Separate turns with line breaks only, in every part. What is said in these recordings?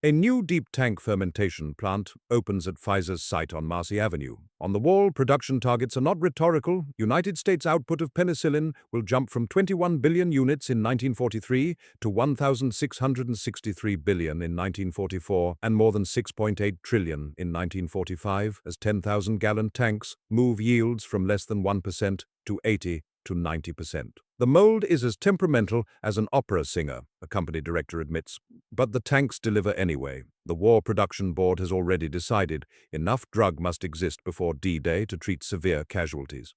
A new deep tank fermentation plant opens at Pfizer's site on Marcy Avenue. On the wall, production targets are not rhetorical. United States output of penicillin will jump from 21 billion units in 1943 to 1,663 billion in 1944 and more than 6.8 trillion in 1945 as 10,000-gallon tanks move yields from less than 1% to 80 to 90%. The mold is as temperamental as an opera singer, a company director admits. But the tanks deliver anyway. The War Production Board has already decided enough drug must exist before D-Day to treat severe casualties.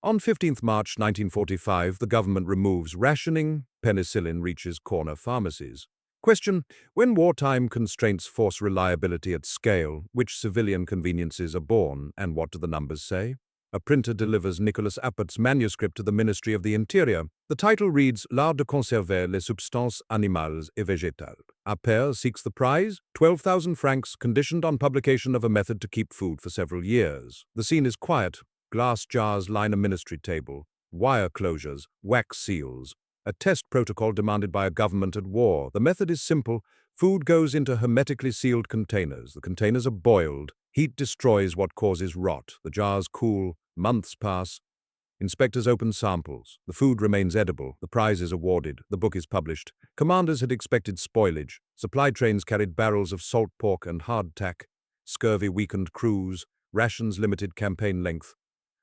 On 15 March 1945, the government removes rationing. Penicillin reaches corner pharmacies. Question: when wartime constraints force reliability at scale, which civilian conveniences are born, and what do the numbers say? A printer delivers Nicolas Appert's manuscript to the Ministry of the Interior. The title reads L'art de conserver les substances animales et végétales. Appert seeks the prize, 12,000 francs, conditioned on publication of a method to keep food for several years. The scene is quiet. Glass jars line a ministry table, wire closures, wax seals. A test protocol demanded by a government at war. The method is simple. Food goes into hermetically sealed containers. The containers are boiled. Heat destroys what causes rot. The jars cool. Months pass. Inspectors open samples. The food remains edible. The prize is awarded. The book is published. Commanders had expected spoilage. Supply trains carried barrels of salt pork and hardtack. Scurvy weakened crews. Rations limited campaign length.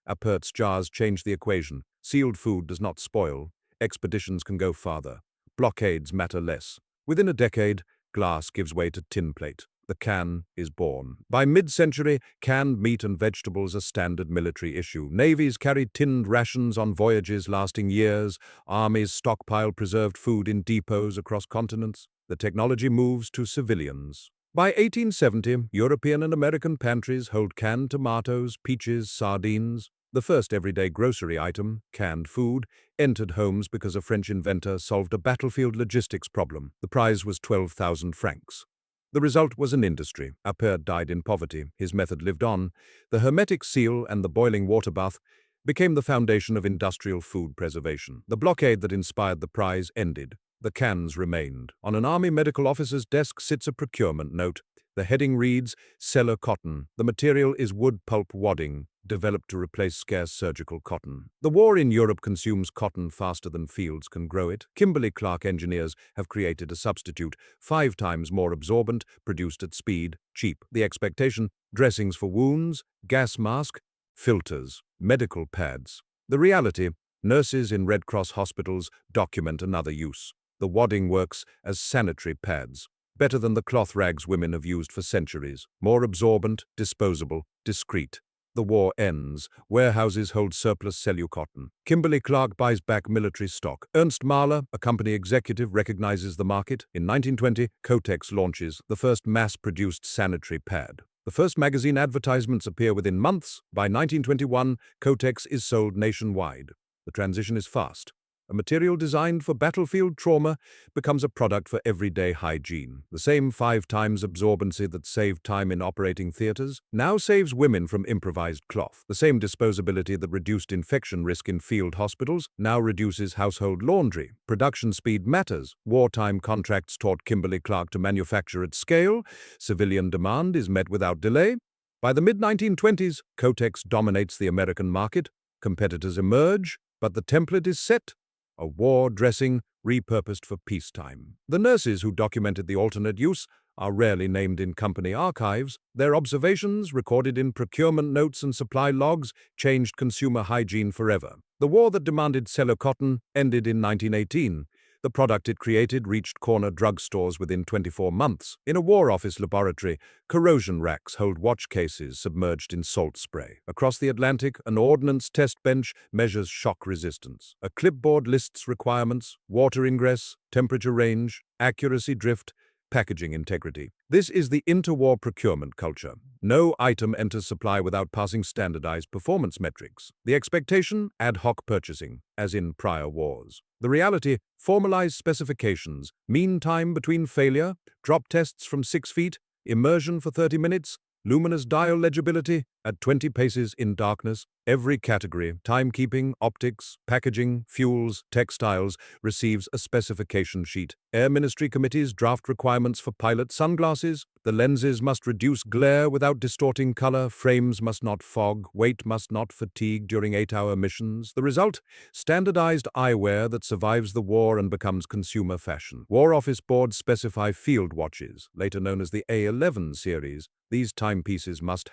Appert's jars changed the equation. Sealed food does not spoil. Expeditions can go farther. Blockades matter less. Within a decade, glass gives way to tin plate. The can is born. By mid-century, canned meat and vegetables are standard military issue. Navies carried tinned rations on voyages lasting years. Armies stockpile preserved food in depots across continents. The technology moves to civilians. By 1870, European and American pantries hold canned tomatoes, peaches, sardines. The first everyday grocery item, canned food, entered homes because a French inventor solved a battlefield logistics problem. The prize was 12,000 francs. The result was an industry. Appert died in poverty. His method lived on. The hermetic seal and the boiling water bath became the foundation of industrial food preservation. The blockade that inspired the prize ended. The cans remained. On an army medical officer's desk sits a procurement note. The heading reads, Cellar cotton. The material is wood pulp wadding, developed to replace scarce surgical cotton. The war in Europe consumes cotton faster than fields can grow it. Kimberly-Clark engineers have created a substitute, 5 times more absorbent, produced at speed, cheap. The expectation, dressings for wounds, gas mask, filters, medical pads. The reality, nurses in Red Cross hospitals document another use. The wadding works as sanitary pads. Better than the cloth rags women have used for centuries. More absorbent, disposable, discreet. The war ends. Warehouses hold surplus cellucotton. Kimberly-Clark buys back military stock. Ernst Mahler, a company executive, recognizes the market. In 1920, Kotex launches the first mass-produced sanitary pad. The first magazine advertisements appear within months. By 1921, Kotex is sold nationwide. The transition is fast. A material designed for battlefield trauma becomes a product for everyday hygiene. The same 5 times absorbency that saved time in operating theaters now saves women from improvised cloth. The same disposability that reduced infection risk in field hospitals now reduces household laundry. Production speed matters. Wartime contracts taught Kimberly-Clark to manufacture at scale. Civilian demand is met without delay. By the mid-1920s, Kotex dominates the American market. Competitors emerge, but the template is set. A war dressing repurposed for peacetime. The nurses who documented the alternate use are rarely named in company archives. Their observations, recorded in procurement notes and supply logs, changed consumer hygiene forever. The war that demanded cellucotton ended in 1918. The product it created reached corner drugstores within 24 months. In a War Office laboratory, corrosion racks hold watch cases submerged in salt spray. Across the Atlantic, an ordnance test bench measures shock resistance. A clipboard lists requirements, water ingress, temperature range, accuracy drift, packaging integrity. This is the interwar procurement culture. No item enters supply without passing standardized performance metrics. The expectation, ad hoc purchasing, as in prior wars. The reality, formalized specifications, mean time between failure, drop tests from 6 feet, immersion for 30 minutes, luminous dial legibility, At 20 paces in darkness, every category, timekeeping, optics, packaging, fuels, textiles, receives a specification sheet. Air Ministry committees draft requirements for pilot sunglasses. The lenses must reduce glare without distorting color, frames must not fog, weight must not fatigue during 8-hour missions. The result? Standardized eyewear that survives the war and becomes consumer fashion. War Office boards specify field watches, later known as the A11 series. These timepieces must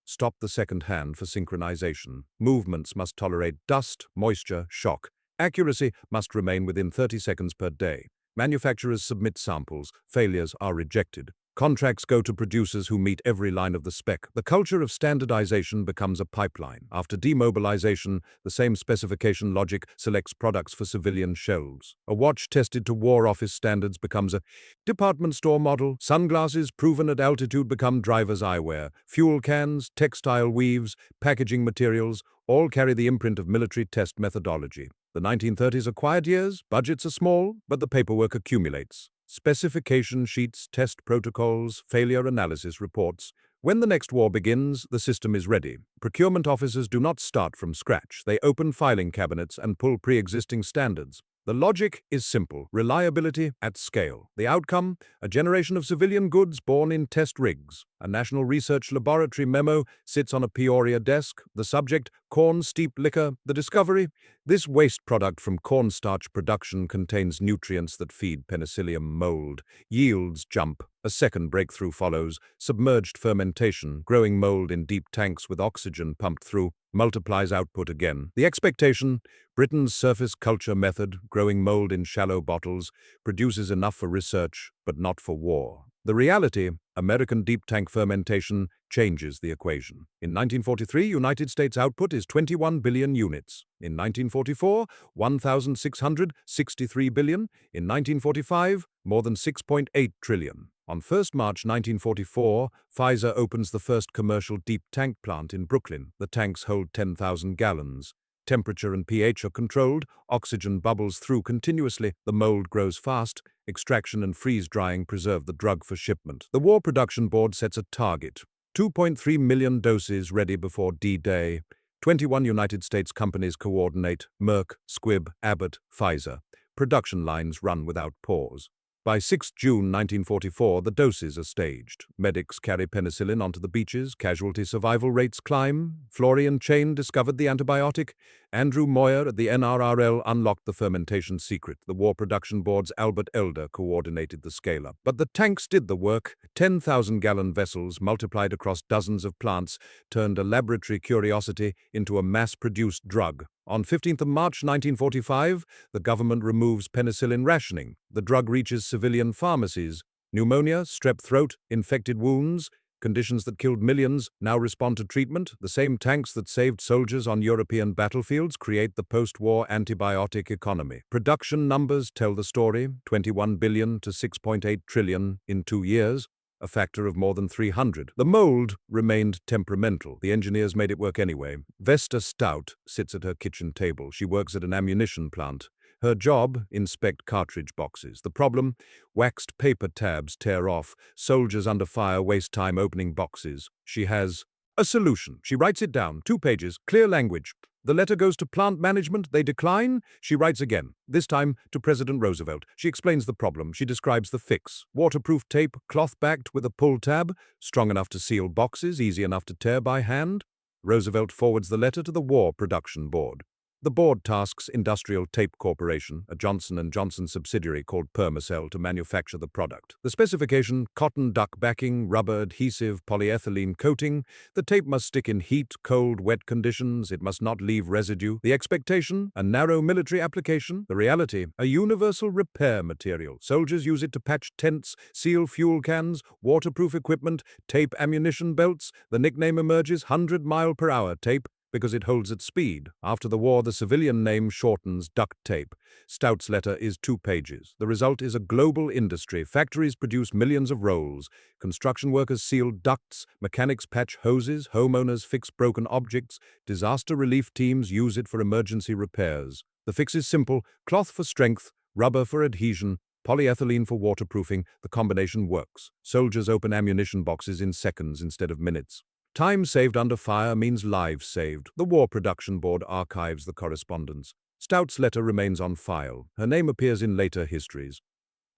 stop the second hand for synchronization. Movements must tolerate dust, moisture, shock. Accuracy must remain within 30 seconds per day. Manufacturers submit samples. Failures are rejected. Contracts go to producers who meet every line of the spec. The culture of standardization becomes a pipeline. After demobilization, the same specification logic selects products for civilian shelves. A watch tested to War Office standards becomes a department store model. Sunglasses proven at altitude become driver's eyewear. Fuel cans, textile weaves, packaging materials all carry the imprint of military test methodology. The 1930s are quiet years, budgets are small, but the paperwork accumulates. Specification sheets, test protocols, failure analysis reports. When the next war begins, the system is ready. Procurement officers do not start from scratch. They open filing cabinets and pull pre-existing standards. The logic is simple: reliability at scale. The outcome? A generation of civilian goods born in test rigs. A National Research Laboratory memo sits on a Peoria desk. The subject: corn steeped liquor. The discovery? This waste product from cornstarch production contains nutrients that feed penicillium mold. Yields jump. A second breakthrough follows: submerged fermentation, growing mold in deep tanks with oxygen pumped through, multiplies output again. The expectation? Britain's surface culture method, growing mold in shallow bottles, produces enough for research, but not for war. The reality? American deep tank fermentation changes the equation. In 1943, United States output is 21 billion units. In 1944, 1,663 billion. In 1945, more than 6.8 trillion. On 1st March 1944, Pfizer opens the first commercial deep tank plant in Brooklyn. The tanks hold 10,000 gallons. Temperature and pH are controlled, oxygen bubbles through continuously, the mold grows fast, extraction and freeze-drying preserve the drug for shipment. The War Production Board sets a target: 2.3 million doses ready before D-Day. 21 United States companies coordinate: Merck, Squibb, Abbott, Pfizer. Production lines run without pause. By 6 June 1944, the doses are staged. Medics carry penicillin onto the beaches, casualty survival rates climb. Florian Chain discovered the antibiotic. Andrew Moyer at the NRRL unlocked the fermentation secret. The War Production Board's Albert Elder coordinated the scale-up. But the tanks did the work. 10,000-gallon vessels multiplied across dozens of plants turned a laboratory curiosity into a mass-produced drug. On 15th of March 1945, the government removes penicillin rationing. The drug reaches civilian pharmacies. Pneumonia, strep throat, infected wounds, conditions that killed millions, now respond to treatment. The same tanks that saved soldiers on European battlefields create the post-war antibiotic economy. Production numbers tell the story: 21 billion to 6.8 trillion in 2 years. A factor of more than 300. The mold remained temperamental. The engineers made it work anyway. Vesta Stout sits at her kitchen table. She works at an ammunition plant. Her job? Inspect cartridge boxes. The problem? Waxed paper tabs tear off. Soldiers under fire waste time opening boxes. She has a solution. She writes it down. 2 pages. Clear language. The letter goes to plant management. They decline. She writes again, this time to President Roosevelt. She explains the problem. She describes the fix. Waterproof tape, cloth-backed with a pull tab, strong enough to seal boxes, easy enough to tear by hand. Roosevelt forwards the letter to the War Production Board. The board tasks Industrial Tape Corporation, a Johnson & Johnson subsidiary called Permacell, to manufacture the product. The specification: cotton duck backing, rubber adhesive, polyethylene coating. The tape must stick in heat, cold, wet conditions. It must not leave residue. The expectation: a narrow military application. The reality: a universal repair material. Soldiers use it to patch tents, seal fuel cans, waterproof equipment, tape ammunition belts. The nickname emerges: 100-mile-per-hour tape, because it holds its speed. After the war, the civilian name shortens: duct tape. Stout's letter is 2 pages. The result is a global industry. Factories produce millions of rolls. Construction workers seal ducts. Mechanics patch hoses. Homeowners fix broken objects. Disaster relief teams use it for emergency repairs. The fix is simple: cloth for strength, rubber for adhesion, polyethylene for waterproofing. The combination works. Soldiers open ammunition boxes in seconds instead of minutes. Time saved under fire means lives saved. The War Production Board archives the correspondence. Stout's letter remains on file. Her name appears in later histories.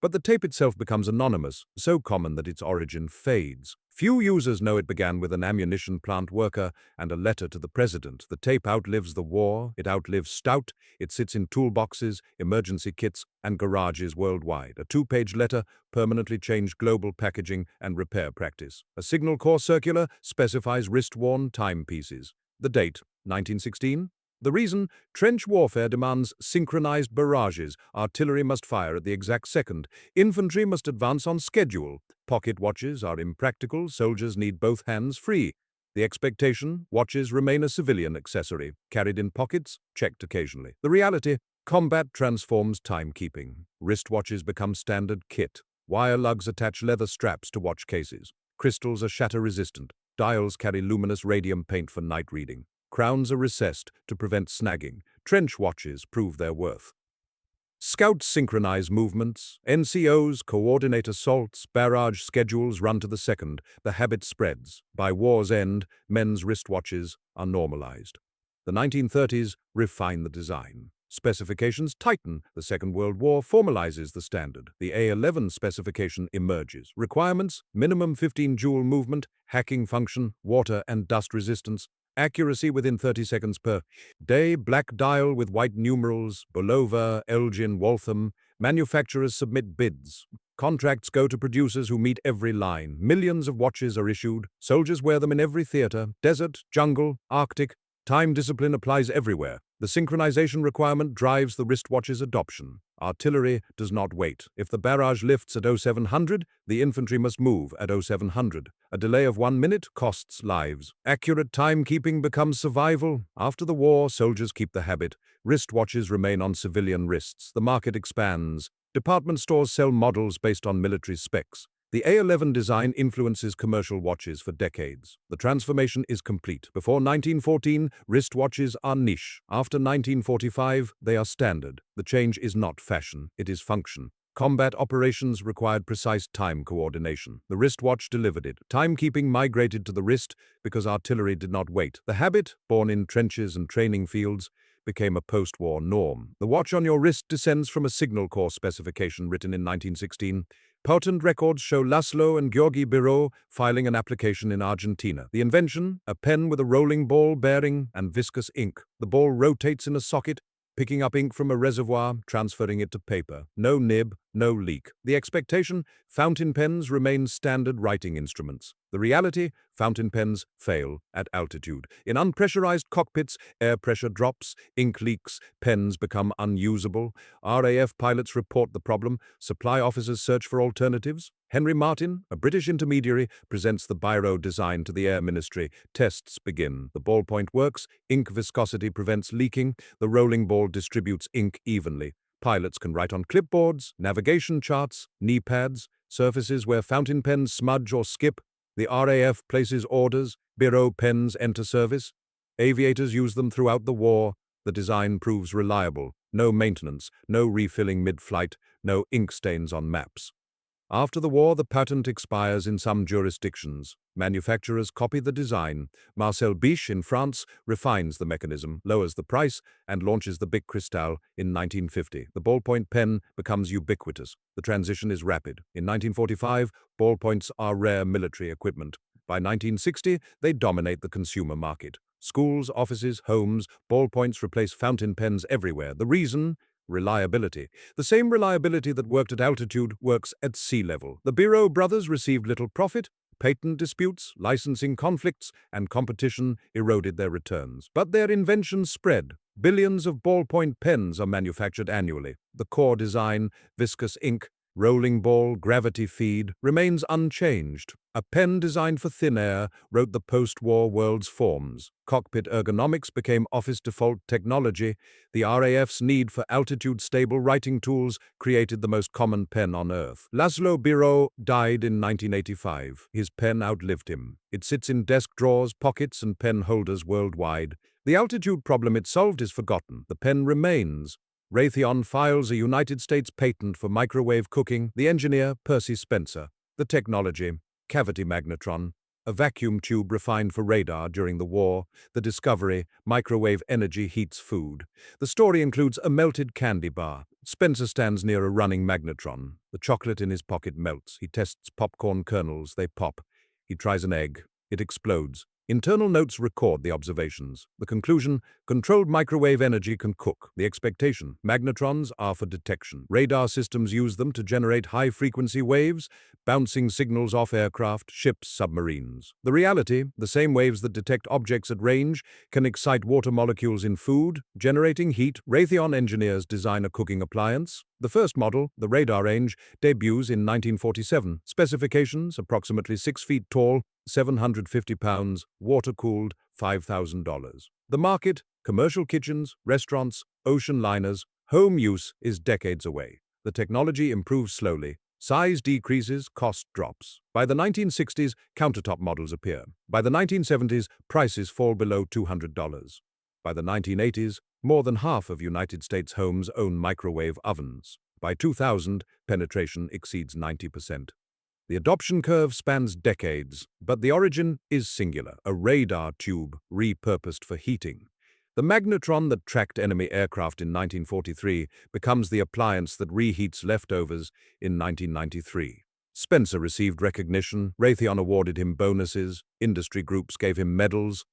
But the tape itself becomes anonymous, so common that its origin fades. Few users know it began with an ammunition plant worker and a letter to the president. The tape outlives the war, it outlives Stout, it sits in toolboxes, emergency kits, and garages worldwide. A 2-page letter permanently changed global packaging and repair practice. A Signal Corps circular specifies wrist-worn timepieces. The date, 1916. The reason? Trench warfare demands synchronized barrages. Artillery must fire at the exact second. Infantry must advance on schedule. Pocket watches are impractical. Soldiers need both hands free. The expectation? Watches remain a civilian accessory, carried in pockets, checked occasionally. The reality? Combat transforms timekeeping. Wristwatches become standard kit. Wire lugs attach leather straps to watch cases. Crystals are shatter-resistant. Dials carry luminous radium paint for night reading. Crowns are recessed to prevent snagging. Trench watches prove their worth. Scouts synchronize movements. NCOs coordinate assaults. Barrage schedules run to the second. The habit spreads. By war's end, men's wristwatches are normalized. The 1930s refine the design. Specifications tighten. The Second World War formalizes the standard. The A11 specification emerges. Requirements: minimum 15 joule movement, hacking function, water and dust resistance, accuracy within 30 seconds per day, black dial with white numerals, Bulova, Elgin, Waltham. Manufacturers submit bids. Contracts go to producers who meet every line. Millions of watches are issued. Soldiers wear them in every theater, desert, jungle, Arctic. Time discipline applies everywhere. The synchronization requirement drives the wristwatch's adoption. Artillery does not wait. If the barrage lifts at 0700, the infantry must move at 0700. A delay of 1 minute costs lives. Accurate timekeeping becomes survival. After the war, soldiers keep the habit. Wristwatches remain on civilian wrists. The market expands. Department stores sell models based on military specs. The A11 design influences commercial watches for decades. The transformation is complete. Before 1914, wristwatches are niche. After 1945, they are standard. The change is not fashion, it is function. Combat operations required precise time coordination. The wristwatch delivered it. Timekeeping migrated to the wrist because artillery did not wait. The habit, born in trenches and training fields, became a post-war norm. The watch on your wrist descends from a Signal Corps specification written in 1916. Patent records show Laszlo and Georgi Biró filing an application in Argentina. The invention? A pen with a rolling ball bearing and viscous ink. The ball rotates in a socket, picking up ink from a reservoir, transferring it to paper. No nib, no leak. The expectation? Fountain pens remain standard writing instruments. The reality? Fountain pens fail at altitude. In unpressurized cockpits, air pressure drops, ink leaks, pens become unusable. RAF pilots report the problem. Supply officers search for alternatives. Henry Martin, a British intermediary, presents the biro design to the Air Ministry. Tests begin. The ballpoint works. Ink viscosity prevents leaking. The rolling ball distributes ink evenly. Pilots can write on clipboards, navigation charts, knee pads, surfaces where fountain pens smudge or skip. The RAF places orders. Biró pens enter service. Aviators use them throughout the war. The design proves reliable. No maintenance, no refilling mid-flight, no ink stains on maps. After the war, the patent expires in some jurisdictions. Manufacturers copy the design. Marcel Biche in France refines the mechanism, lowers the price, and launches the Bic Cristal in 1950. The ballpoint pen becomes ubiquitous. The transition is rapid. In 1945, ballpoints are rare military equipment. By 1960, they dominate the consumer market. Schools, offices, homes, ballpoints replace fountain pens everywhere. The reason? Reliability. The same reliability that worked at altitude works at sea level. The Biró brothers received little profit. Patent disputes, licensing conflicts, and competition eroded their returns. But their inventions spread. Billions of ballpoint pens are manufactured annually. The core design, viscous ink, rolling ball, gravity feed, remains unchanged. A pen designed for thin air wrote the post-war world's forms. Cockpit ergonomics became office default technology. The RAF's need for altitude-stable writing tools created the most common pen on Earth. Laszlo Biró died in 1985. His pen outlived him. It sits in desk drawers, pockets, and pen holders worldwide. The altitude problem it solved is forgotten. The pen remains. Raytheon files a United States patent for microwave cooking. The engineer, Percy Spencer. The technology, cavity magnetron. a vacuum tube refined for radar during the war. The discovery, microwave energy heats food. The story includes a melted candy bar. Spencer stands near a running magnetron. The chocolate in his pocket melts. He tests popcorn kernels. They pop. He tries an egg. It explodes. Internal notes record the observations. The conclusion, controlled microwave energy can cook. The expectation, magnetrons are for detection. Radar systems use them to generate high-frequency waves, bouncing signals off aircraft, ships, submarines. The reality, the same waves that detect objects at range can excite water molecules in food, generating heat. Raytheon engineers design a cooking appliance. The first model, the radar range, debuts in 1947. Specifications, approximately 6 feet tall, 750 pounds, water-cooled, $5,000. The market, commercial kitchens, restaurants, ocean liners, home use is decades away. The technology improves slowly. Size decreases, cost drops. By the 1960s, countertop models appear. By the 1970s, prices fall below $200. By the 1980s, more than half of United States homes own microwave ovens. By 2000, penetration exceeds 90%. The adoption curve spans decades, but the origin is singular, a radar tube repurposed for heating. The magnetron that tracked enemy aircraft in 1943 becomes the appliance that reheats leftovers in 1993. Spencer received recognition, Raytheon awarded him bonuses, industry groups gave him medals,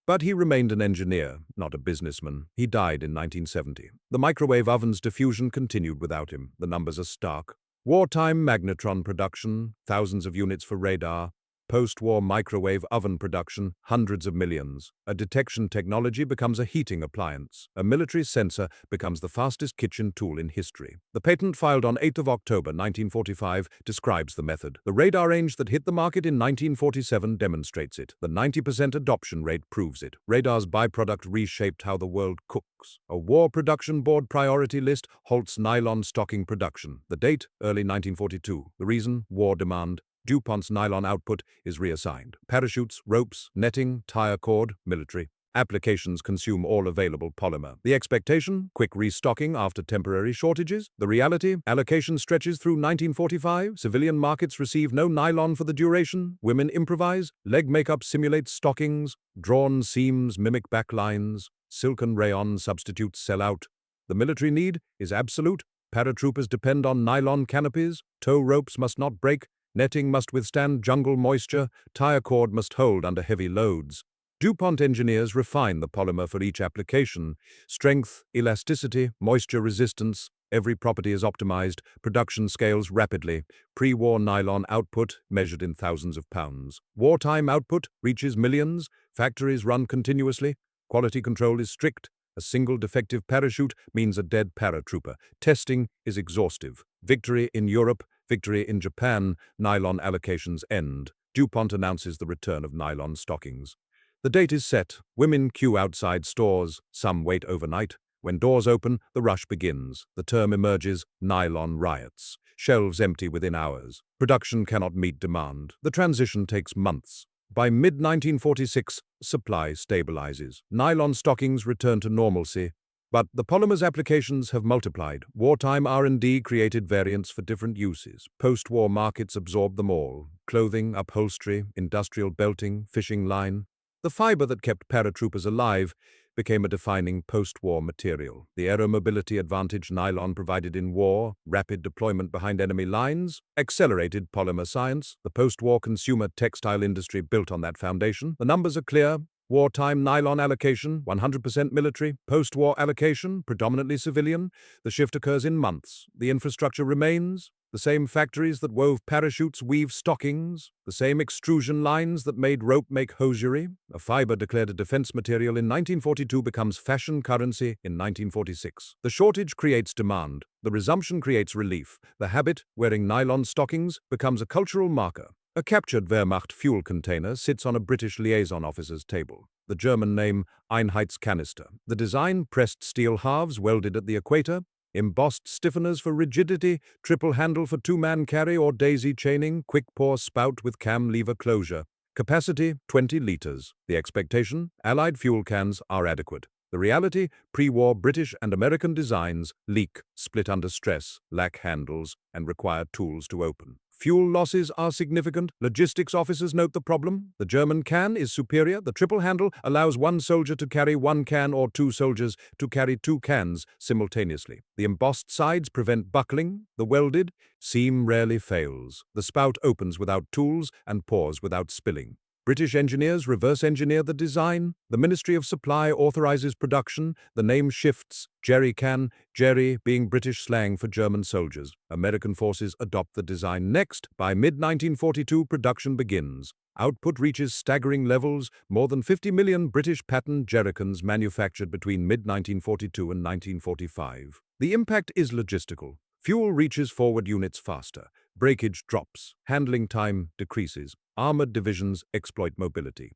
but he remained an engineer, not a businessman. He died in 1970. The microwave oven's diffusion continued without him. The numbers are stark. Wartime magnetron production, thousands of units for radar. Post-war microwave oven production, hundreds of millions. A detection technology becomes a heating appliance. A military sensor becomes the fastest kitchen tool in history. The patent filed on 8 October 1945 describes the method. The radar range that hit the market in 1947 demonstrates it. The 90% adoption rate proves it. Radar's byproduct reshaped how the world cooks. A war production board priority list halts nylon stocking production. The date, early 1942. The reason, war demand. DuPont's nylon output is reassigned. Parachutes, ropes, netting, tire cord, military. Applications consume all available polymer. The expectation, quick restocking after temporary shortages. The reality, allocation stretches through 1945. Civilian markets receive no nylon for the duration. Women improvise. Leg makeup simulates stockings. Drawn seams mimic backlines. Silk and rayon substitutes sell out. The military need is absolute. Paratroopers depend on nylon canopies. Tow ropes must not break. Netting must withstand jungle moisture, tire cord must hold under heavy loads. DuPont engineers refine the polymer for each application. Strength, elasticity, moisture resistance, every property is optimized, production scales rapidly. Pre-war nylon output measured in thousands of pounds. Wartime output reaches millions, factories run continuously, quality control is strict. A single defective parachute means a dead paratrooper. Testing is exhaustive. Victory in Europe, victory in Japan, nylon allocations end. DuPont announces the return of nylon stockings. The date is set. Women queue outside stores. Some wait overnight. When doors open, the rush begins. The term emerges, nylon riots. Shelves empty within hours. Production cannot meet demand. The transition takes months. By mid-1946, supply stabilizes. Nylon stockings return to normalcy, but the polymer's applications have multiplied. Wartime R&D created variants for different uses. Post-war markets absorbed them all. Clothing, upholstery, industrial belting, fishing line. The fiber that kept paratroopers alive became a defining post-war material. The aeromobility advantage nylon provided in war, rapid deployment behind enemy lines, accelerated polymer science. The post-war consumer textile industry built on that foundation. The numbers are clear. Wartime nylon allocation, 100% military. Post-war allocation, predominantly civilian. The shift occurs in months. The infrastructure remains. The same factories that wove parachutes weave stockings. The same extrusion lines that made rope make hosiery. A fiber declared a defense material in 1942 becomes fashion currency in 1946. The shortage creates demand. The resumption creates relief. The habit, wearing nylon stockings, becomes a cultural marker. A captured Wehrmacht fuel container sits on a British liaison officer's table. The German name, Einheitskanister. The design, pressed steel halves welded at the equator. Embossed stiffeners for rigidity, triple handle for two-man carry or daisy chaining, quick pour spout with cam lever closure. Capacity, 20 liters. The expectation, Allied fuel cans are adequate. The reality, pre-war British and American designs leak, split under stress, lack handles, and require tools to open. Fuel losses are significant. Logistics officers note the problem. The German can is superior. The triple handle allows one soldier to carry one can or two soldiers to carry two cans simultaneously. The embossed sides prevent buckling. The welded seam rarely fails. The spout opens without tools and pours without spilling. British engineers reverse engineer the design. The Ministry of Supply authorizes production. The name shifts. Jerrycan, jerry being British slang for German soldiers. American forces adopt the design next. By mid-1942, production begins. Output reaches staggering levels, more than 50 million British patent jerrycans manufactured between mid-1942 and 1945. The impact is logistical. Fuel reaches forward units faster. Breakage drops. Handling time decreases. Armored divisions exploit mobility.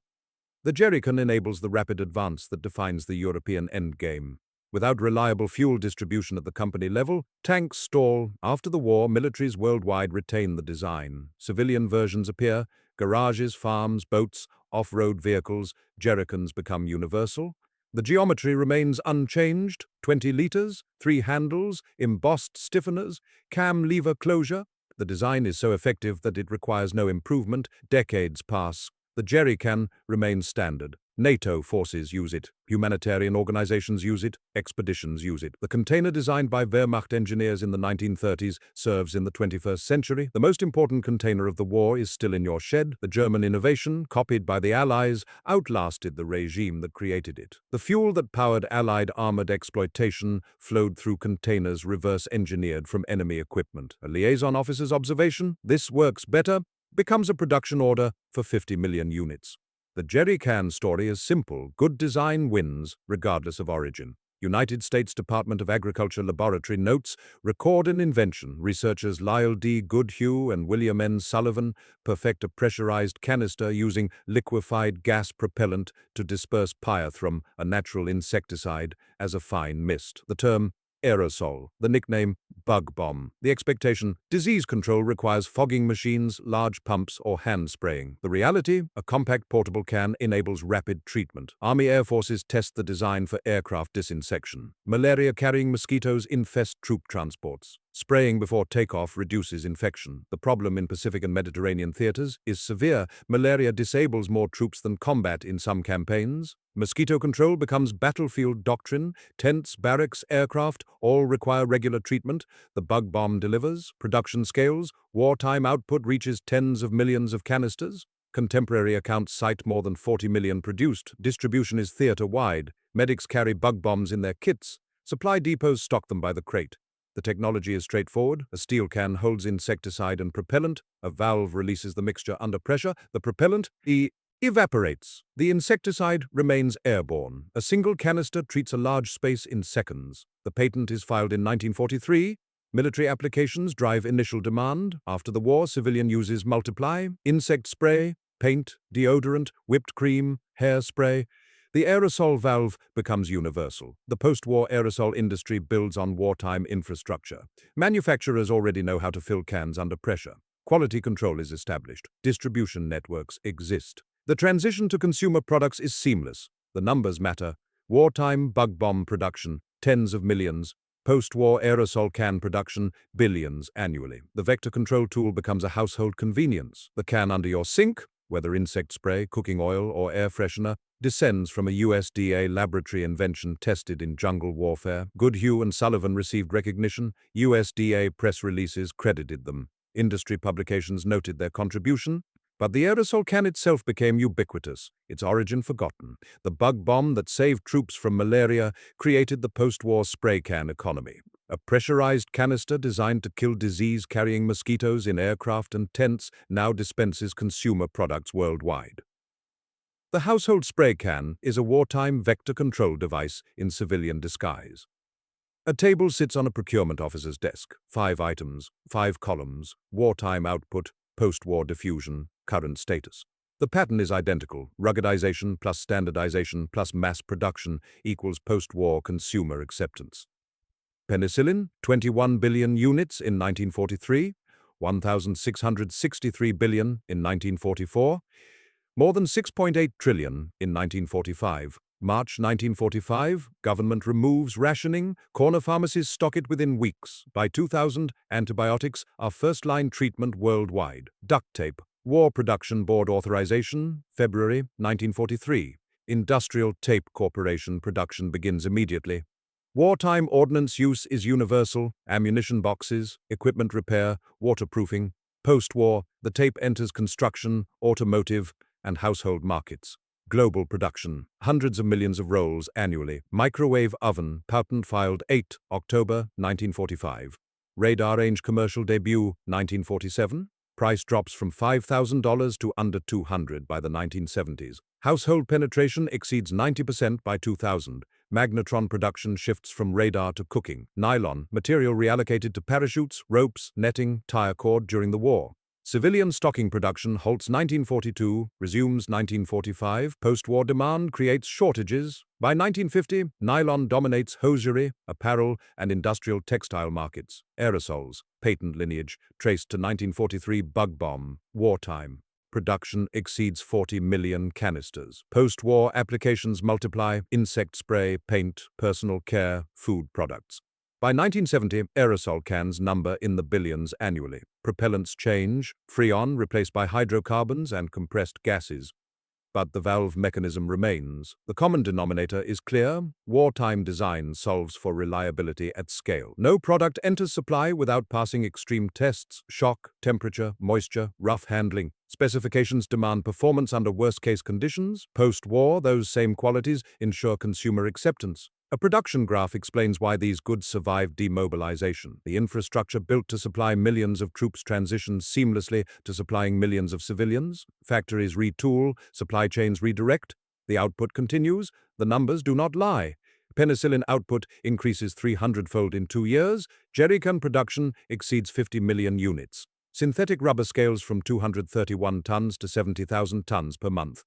The jerrycan enables the rapid advance that defines the European endgame. Without reliable fuel distribution at the company level, tanks stall. After the war, militaries worldwide retain the design. Civilian versions appear. Garages, farms, boats, off-road vehicles, jerrycans become universal. The geometry remains unchanged: 20 liters, 3 handles, embossed stiffeners, cam lever closure. The design is so effective that it requires no improvement. Decades pass. The jerrycan remains standard. NATO forces use it. Humanitarian organizations use it. Expeditions use it. The container designed by Wehrmacht engineers in the 1930s serves in the 21st century. The most important container of the war is still in your shed. The German innovation, copied by the Allies, outlasted the regime that created it. The fuel that powered Allied armored exploitation flowed through containers reverse-engineered from enemy equipment. A liaison officer's observation, "This works better," becomes a production order for 50 million units. The jerrycan story is simple. Good design wins, regardless of origin. United States Department of Agriculture Laboratory notes, record an invention. Researchers Lyle D. Goodhue and William N. Sullivan perfect a pressurized canister using liquefied gas propellant to disperse pyrethrum, a natural insecticide, as a fine mist. The term aerosol, the nickname bug bomb. The expectation, disease control requires fogging machines, large pumps, or hand spraying. The reality, a compact portable can enables rapid treatment. Army Air Forces test the design for aircraft disinsection. Malaria-carrying mosquitoes infest troop transports. Spraying before takeoff reduces infection. The problem in Pacific and Mediterranean theaters is severe. Malaria disables more troops than combat in some campaigns. Mosquito control becomes battlefield doctrine. Tents, barracks, aircraft all require regular treatment. The bug bomb delivers. Production scales. Wartime output reaches tens of millions of canisters. Contemporary accounts cite more than 40 million produced. Distribution is theater-wide. Medics carry bug bombs in their kits. Supply depots stock them by the crate. The technology is straightforward. A steel can holds insecticide and propellant. A valve releases the mixture under pressure. The propellant evaporates. The insecticide remains airborne. A single canister treats a large space in seconds. The patent is filed in 1943. Military applications drive initial demand. After the war, civilian uses multiply. Insect spray, paint, deodorant, whipped cream, hairspray. The aerosol valve becomes universal. The post-war aerosol industry builds on wartime infrastructure. Manufacturers already know how to fill cans under pressure. Quality control is established. Distribution networks exist. The transition to consumer products is seamless. The numbers matter. Wartime bug bomb production, tens of millions. Post-war aerosol can production, billions annually. The vector control tool becomes a household convenience. The can under your sink, whether insect spray, cooking oil, or air freshener, descends from a USDA laboratory invention tested in jungle warfare. Goodhue and Sullivan received recognition. USDA press releases credited them. Industry publications noted their contribution. But the aerosol can itself became ubiquitous, its origin forgotten. The bug bomb that saved troops from malaria created the post-war spray can economy. A pressurized canister designed to kill disease-carrying mosquitoes in aircraft and tents now dispenses consumer products worldwide. The household spray can is a wartime vector control device in civilian disguise. A table sits on a procurement officer's desk. 5 items, 5 columns, wartime output, post-war diffusion, current status. The pattern is identical. Ruggedization plus standardization plus mass production equals post-war consumer acceptance. Penicillin, 21 billion units in 1943, 1,663 billion in 1944, more than 6.8 trillion in 1945. March 1945, government removes rationing, corner pharmacies stock it within weeks. By 2000, antibiotics are first-line treatment worldwide. Duct tape, War Production Board authorization, February 1943. Industrial Tape Corporation production begins immediately. Wartime ordnance use is universal, ammunition boxes, equipment repair, waterproofing. Post-war, the tape enters construction, automotive, and household markets. Global production, hundreds of millions of rolls annually. Microwave oven, patent filed 8 October 1945. Radar range commercial debut, 1947. Price drops from $5,000 to under $200 by the 1970s. Household penetration exceeds 90% by 2000. Magnetron production shifts from radar to cooking. Nylon, material reallocated to parachutes, ropes, netting, tire cord during the war. Civilian stocking production halts 1942, resumes 1945. Post-war demand creates shortages. By 1950, nylon dominates hosiery, apparel, and industrial textile markets. Aerosols, patent lineage, traced to 1943 bug bomb, wartime. Production exceeds 40 million canisters. Post-war applications multiply, insect spray, paint, personal care, food products. By 1970, aerosol cans number in the billions annually. Propellants change, Freon replaced by hydrocarbons and compressed gases. But the valve mechanism remains. The common denominator is clear. Wartime design solves for reliability at scale. No product enters supply without passing extreme tests: shock, temperature, moisture, rough handling. Specifications demand performance under worst-case conditions. Post-war, those same qualities ensure consumer acceptance. A production graph explains why these goods survived demobilization. The infrastructure built to supply millions of troops transitions seamlessly to supplying millions of civilians. Factories retool, supply chains redirect. The output continues. The numbers do not lie. Penicillin output increases 300-fold in 2 years. Jerrycan production exceeds 50 million units. Synthetic rubber scales from 231 tons to 70,000 tons per month.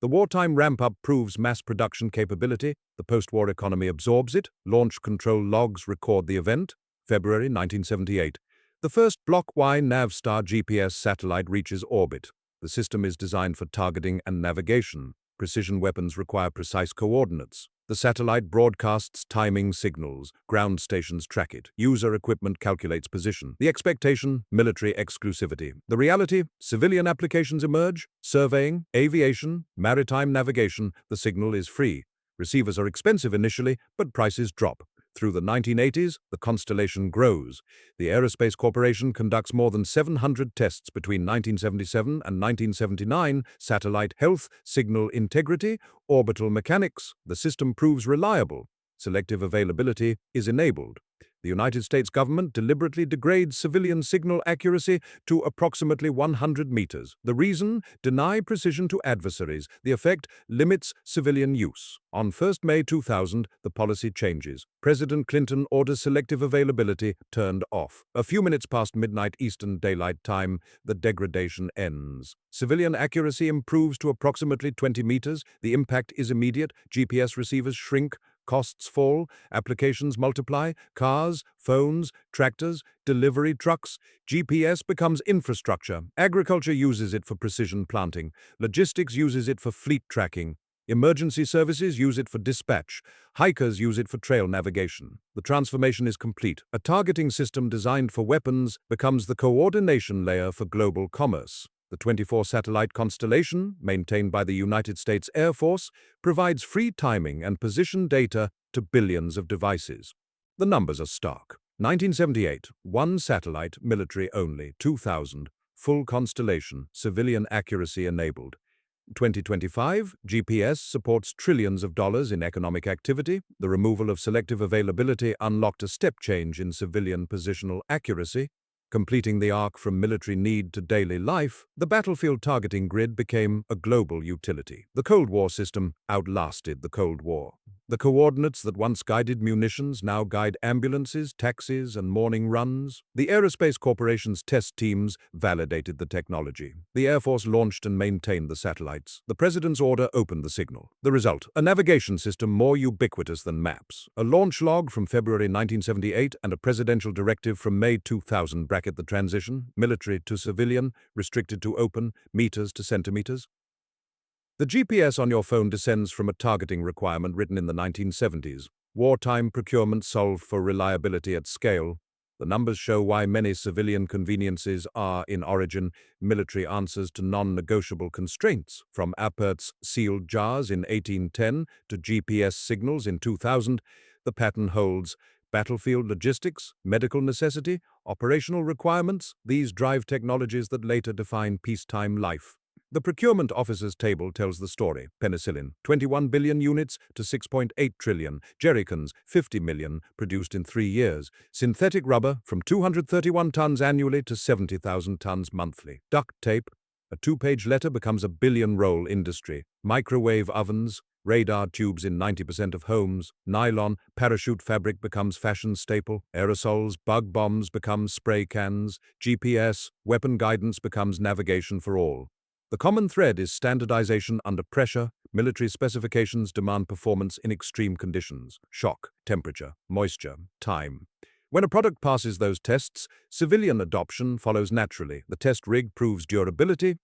The wartime ramp-up proves mass production capability. The post-war economy absorbs it. Launch control logs record the event. February 1978. The first Block Y Navstar GPS satellite reaches orbit. The system is designed for targeting and navigation. Precision weapons require precise coordinates. The satellite broadcasts timing signals. Ground stations track it. User equipment calculates position. The expectation, military exclusivity. The reality, civilian applications emerge. Surveying, aviation, maritime navigation. The signal is free. Receivers are expensive initially, but prices drop. Through the 1980s, the constellation grows. The Aerospace Corporation conducts more than 700 tests between 1977 and 1979, satellite health, signal integrity, orbital mechanics. The system proves reliable. Selective availability is enabled. The United States government deliberately degrades civilian signal accuracy to approximately 100 meters. The reason? Deny precision to adversaries. The effect? Limits civilian use. On 1 May 2000, the policy changes. President Clinton orders selective availability turned off. A few minutes past midnight Eastern Daylight Time, the degradation ends. Civilian accuracy improves to approximately 20 meters. The impact is immediate. GPS receivers shrink. Costs fall, applications multiply, cars, phones, tractors, delivery trucks. GPS becomes infrastructure. Agriculture uses it for precision planting. Logistics uses it for fleet tracking. Emergency services use it for dispatch. Hikers use it for trail navigation. The transformation is complete. A targeting system designed for weapons becomes the coordination layer for global commerce. The 24-satellite constellation, maintained by the United States Air Force, provides free timing and position data to billions of devices. The numbers are stark. 1978, 1 satellite, military only. 2000, full constellation, civilian accuracy enabled. 2025, GPS supports trillions of dollars in economic activity. The removal of selective availability unlocked a step change in civilian positional accuracy. Completing the arc from military need to daily life, the battlefield targeting grid became a global utility. The Cold War system outlasted the Cold War. The coordinates that once guided munitions now guide ambulances, taxis, and morning runs. The Aerospace Corporation's test teams validated the technology. The Air Force launched and maintained the satellites. The President's order opened the signal. The result, a navigation system more ubiquitous than maps. A launch log from February 1978 and a presidential directive from May 2000 bracket the transition, military to civilian, restricted to open, meters to centimeters. The GPS on your phone descends from a targeting requirement written in the 1970s. Wartime procurement solved for reliability at scale. The numbers show why many civilian conveniences are, in origin, military answers to non-negotiable constraints, from Appert's sealed jars in 1810 to GPS signals in 2000. The pattern holds. Battlefield logistics, medical necessity, operational requirements, these drive technologies that later define peacetime life. The procurement officer's table tells the story. Penicillin, 21 billion units to 6.8 trillion. Jerrycans, 50 million, produced in 3 years. Synthetic rubber, from 231 tons annually to 70,000 tons monthly. Duct tape, a 2-page letter becomes a billion-roll industry. Microwave ovens, radar tubes in 90% of homes. Nylon, parachute fabric becomes fashion staple. Aerosols, bug bombs become spray cans. GPS, weapon guidance becomes navigation for all. The common thread is standardization under pressure. Military specifications demand performance in extreme conditions: shock, temperature, moisture, time. When a product passes those tests, civilian adoption follows naturally. The test rig proves durability.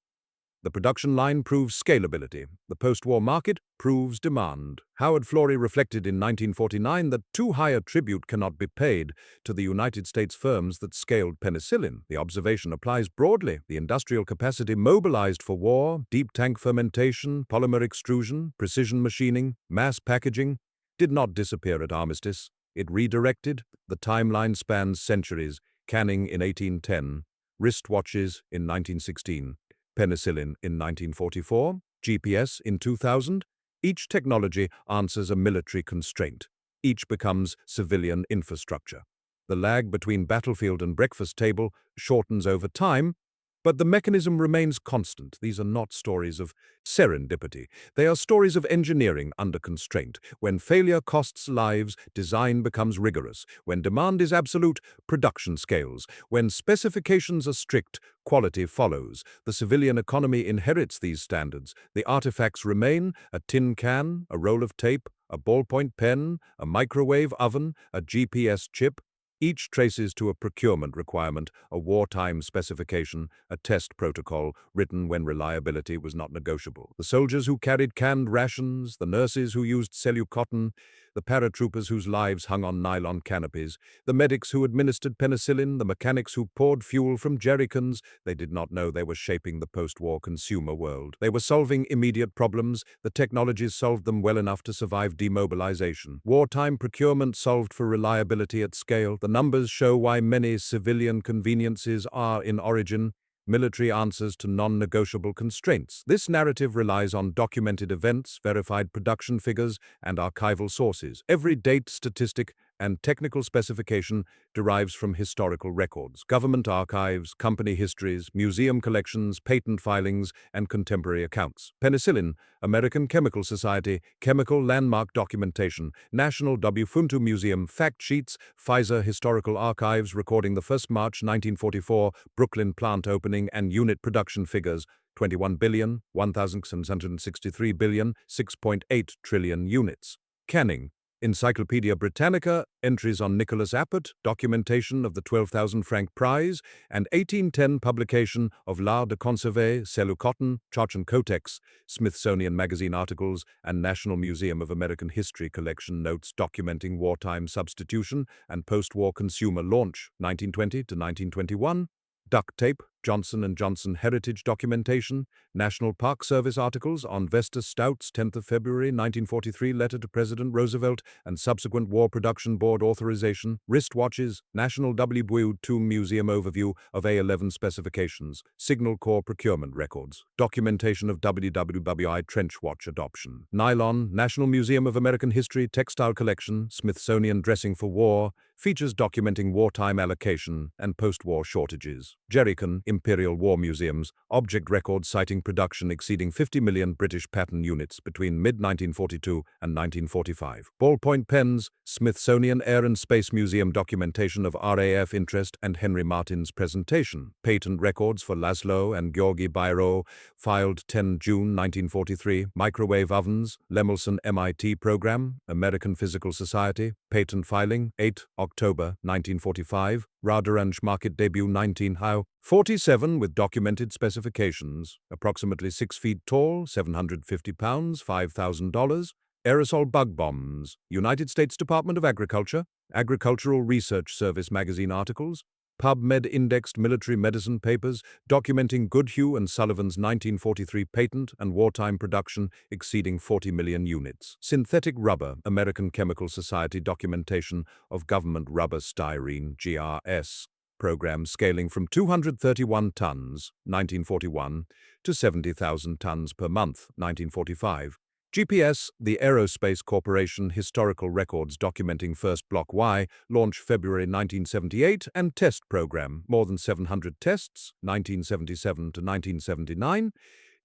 The production line proves scalability. The post-war market proves demand. Howard Florey reflected in 1949 that too high a tribute cannot be paid to the United States firms that scaled penicillin. The observation applies broadly. The industrial capacity mobilized for war, deep tank fermentation, polymer extrusion, precision machining, mass packaging, did not disappear at Armistice. It redirected. The timeline spans centuries. Canning in 1810, wristwatches in 1916. Penicillin in 1944, GPS in 2000. Each technology answers a military constraint. Each becomes civilian infrastructure. The lag between battlefield and breakfast table shortens over time, but the mechanism remains constant. These are not stories of serendipity. They are stories of engineering under constraint. When failure costs lives, design becomes rigorous. When demand is absolute, production scales. When specifications are strict, quality follows. The civilian economy inherits these standards. The artifacts remain: a tin can, a roll of tape, a ballpoint pen, a microwave oven, a GPS chip. Each traces to a procurement requirement, a wartime specification, a test protocol written when reliability was not negotiable. The soldiers who carried canned rations, the nurses who used cellucotton, the paratroopers whose lives hung on nylon canopies, the medics who administered penicillin, the mechanics who poured fuel from jerrycans. They did not know they were shaping the post-war consumer world. They were solving immediate problems. The technologies solved them well enough to survive demobilization. Wartime procurement solved for reliability at scale. The numbers show why many civilian conveniences are, in origin, military answers to non-negotiable constraints. This narrative relies on documented events, verified production figures, and archival sources. Every date, statistic, and technical specification derives from historical records, government archives, company histories, museum collections, patent filings, and contemporary accounts. Penicillin, American Chemical Society, Chemical Landmark Documentation, National Wfuntu Museum fact sheets, Pfizer Historical Archives recording the 1st March 1944 Brooklyn plant opening and unit production figures: 21 billion, 1,663 billion, 6.8 trillion units. Canning, Encyclopedia Britannica, entries on Nicholas Appert, documentation of the 12,000 franc prize, and 1810 publication of L'Art de Conserver, Cellucotton, Charch and Cotex, Smithsonian Magazine articles, and National Museum of American History collection notes documenting wartime substitution and post-war consumer launch, 1920 to 1921. Duct tape, Johnson & Johnson heritage documentation, National Park Service articles on Vesta Stout's 10th of February 1943 letter to President Roosevelt and subsequent War Production Board authorization, wristwatches, National W.2 Museum overview of A-11 specifications, Signal Corps procurement records, documentation of WWI trench watch adoption, nylon, National Museum of American History textile collection, Smithsonian dressing for war, features documenting wartime allocation and post-war shortages. Jerrycan, Imperial War Museums, object records citing production exceeding 50 million British pattern units between mid-1942 and 1945. Ballpoint pens, Smithsonian Air and Space Museum documentation of RAF interest and Henry Martin's presentation. Patent records for Laszlo and Georgy Bayrou, filed 10 June 1943. Microwave ovens, Lemelson MIT program, American Physical Society, patent filing, 8 October 1945. Radharanj market debut 19 how 47 with documented specifications, approximately 6 feet tall, 750 pounds, $5,000. Aerosol bug bombs, United States Department of Agriculture, Agricultural Research Service magazine articles, PubMed indexed military medicine papers documenting Goodhue and Sullivan's 1943 patent and wartime production exceeding 40 million units. Synthetic rubber, American Chemical Society documentation of government rubber styrene GRS program scaling from 231 tons, 1941, to 70,000 tons per month, 1945. GPS, the Aerospace Corporation historical records documenting first Block Y, launch February 1978 and test program, more than 700 tests, 1977 to 1979.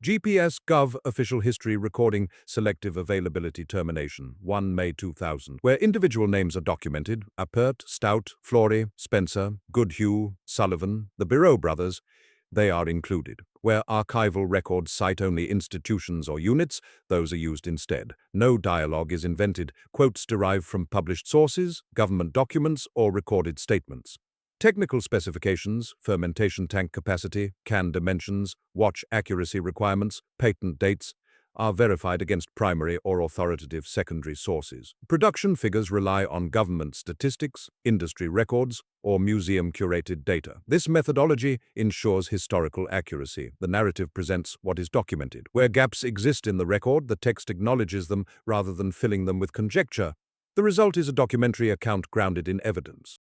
GPS Gov official history recording selective availability termination, 1 May 2000, where individual names are documented, Appert, Stout, Flory, Spencer, Goodhue, Sullivan, the Bureau brothers, they are included. Where archival records cite only institutions or units, those are used instead. No dialogue is invented, quotes derive from published sources, government documents, or recorded statements. Technical specifications, fermentation tank capacity, can dimensions, watch accuracy requirements, patent dates, are verified against primary or authoritative secondary sources. Production figures rely on government statistics, industry records, or museum-curated data. This methodology ensures historical accuracy. The narrative presents what is documented. Where gaps exist in the record, the text acknowledges them rather than filling them with conjecture. The result is a documentary account grounded in evidence.